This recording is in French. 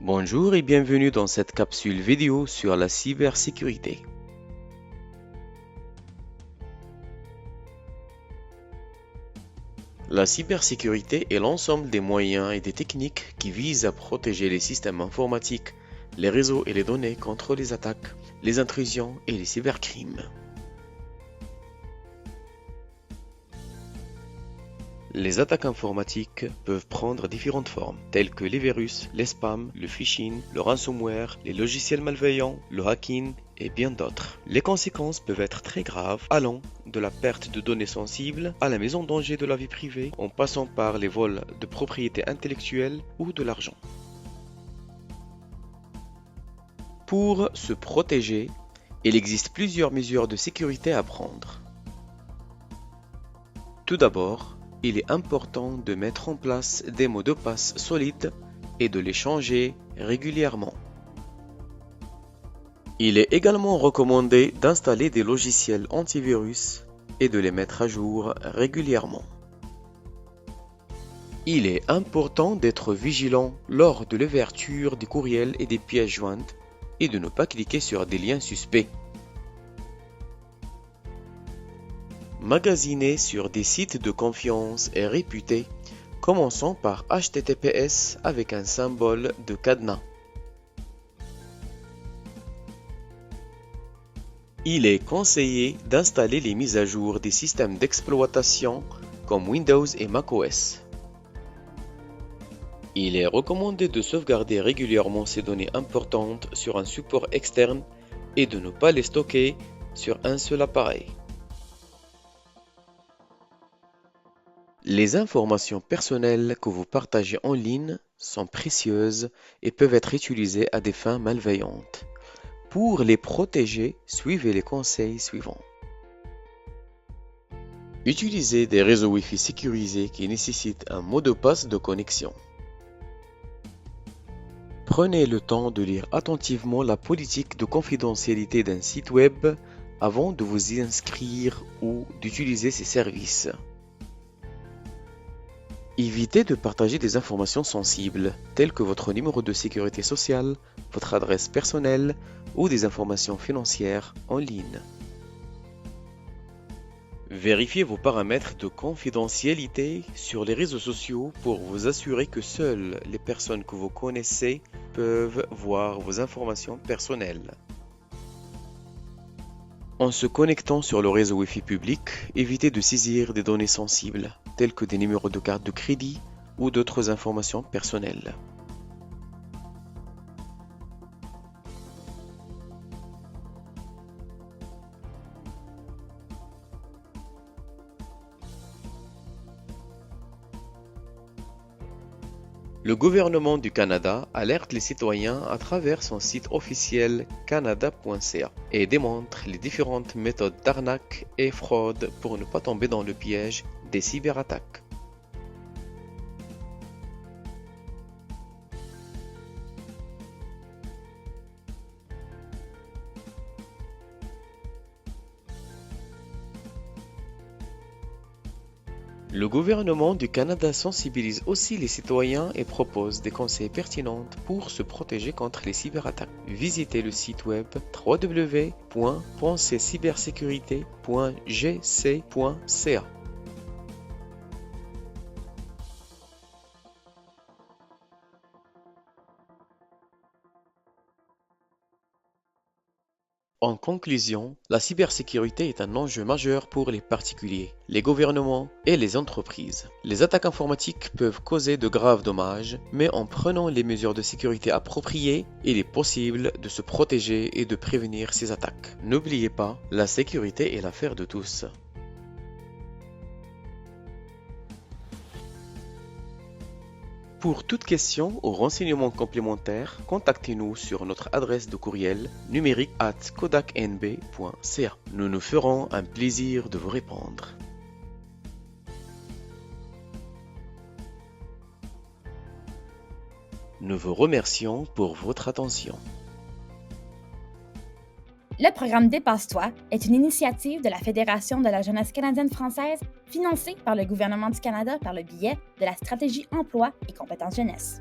Bonjour et bienvenue dans cette capsule vidéo sur la cybersécurité. La cybersécurité est l'ensemble des moyens et des techniques qui visent à protéger les systèmes informatiques, les réseaux et les données contre les attaques, les intrusions et les cybercrimes. Les attaques informatiques peuvent prendre différentes formes, telles que les virus, les spams, le phishing, le ransomware, les logiciels malveillants, le hacking et bien d'autres. Les conséquences peuvent être très graves, allant de la perte de données sensibles à la mise en danger de la vie privée, en passant par les vols de propriété intellectuelle ou de l'argent. Pour se protéger, il existe plusieurs mesures de sécurité à prendre. Tout d'abord, il est important de mettre en place des mots de passe solides et de les changer régulièrement. Il est également recommandé d'installer des logiciels antivirus et de les mettre à jour régulièrement. Il est important d'être vigilant lors de l'ouverture des courriels et des pièces jointes et de ne pas cliquer sur des liens suspects. Magasiner sur des sites de confiance et réputés, commençant par HTTPS avec un symbole de cadenas. Il est conseillé d'installer les mises à jour des systèmes d'exploitation comme Windows et macOS. Il est recommandé de sauvegarder régulièrement ces données importantes sur un support externe et de ne pas les stocker sur un seul appareil. Les informations personnelles que vous partagez en ligne sont précieuses et peuvent être utilisées à des fins malveillantes. Pour les protéger, suivez les conseils suivants. Utilisez des réseaux Wi-Fi sécurisés qui nécessitent un mot de passe de connexion. Prenez le temps de lire attentivement la politique de confidentialité d'un site web avant de vous y inscrire ou d'utiliser ses services. Évitez de partager des informations sensibles, telles que votre numéro de sécurité sociale, votre adresse personnelle ou des informations financières en ligne. Vérifiez vos paramètres de confidentialité sur les réseaux sociaux pour vous assurer que seules les personnes que vous connaissez peuvent voir vos informations personnelles. En se connectant sur le réseau Wi-Fi public, évitez de saisir des données sensibles, telles que des numéros de carte de crédit ou d'autres informations personnelles. Le gouvernement du Canada alerte les citoyens à travers son site officiel canada.ca et démontre les différentes méthodes d'arnaque et fraude pour ne pas tomber dans le piège des cyberattaques. Le gouvernement du Canada sensibilise aussi les citoyens et propose des conseils pertinents pour se protéger contre les cyberattaques. Visitez le site web www.pensercybersécurité.gc.ca. En conclusion, la cybersécurité est un enjeu majeur pour les particuliers, les gouvernements et les entreprises. Les attaques informatiques peuvent causer de graves dommages, mais en prenant les mesures de sécurité appropriées, il est possible de se protéger et de prévenir ces attaques. N'oubliez pas, la sécurité est l'affaire de tous. Pour toute question ou renseignement complémentaire, contactez-nous sur notre adresse de courriel numérique@kodaknb.ca. Nous nous ferons un plaisir de vous répondre. Nous vous remercions pour votre attention. Le programme Dépasse-toi est une initiative de la Fédération de la jeunesse canadienne-française financée par le gouvernement du Canada par le biais de la stratégie emploi et compétences jeunesse.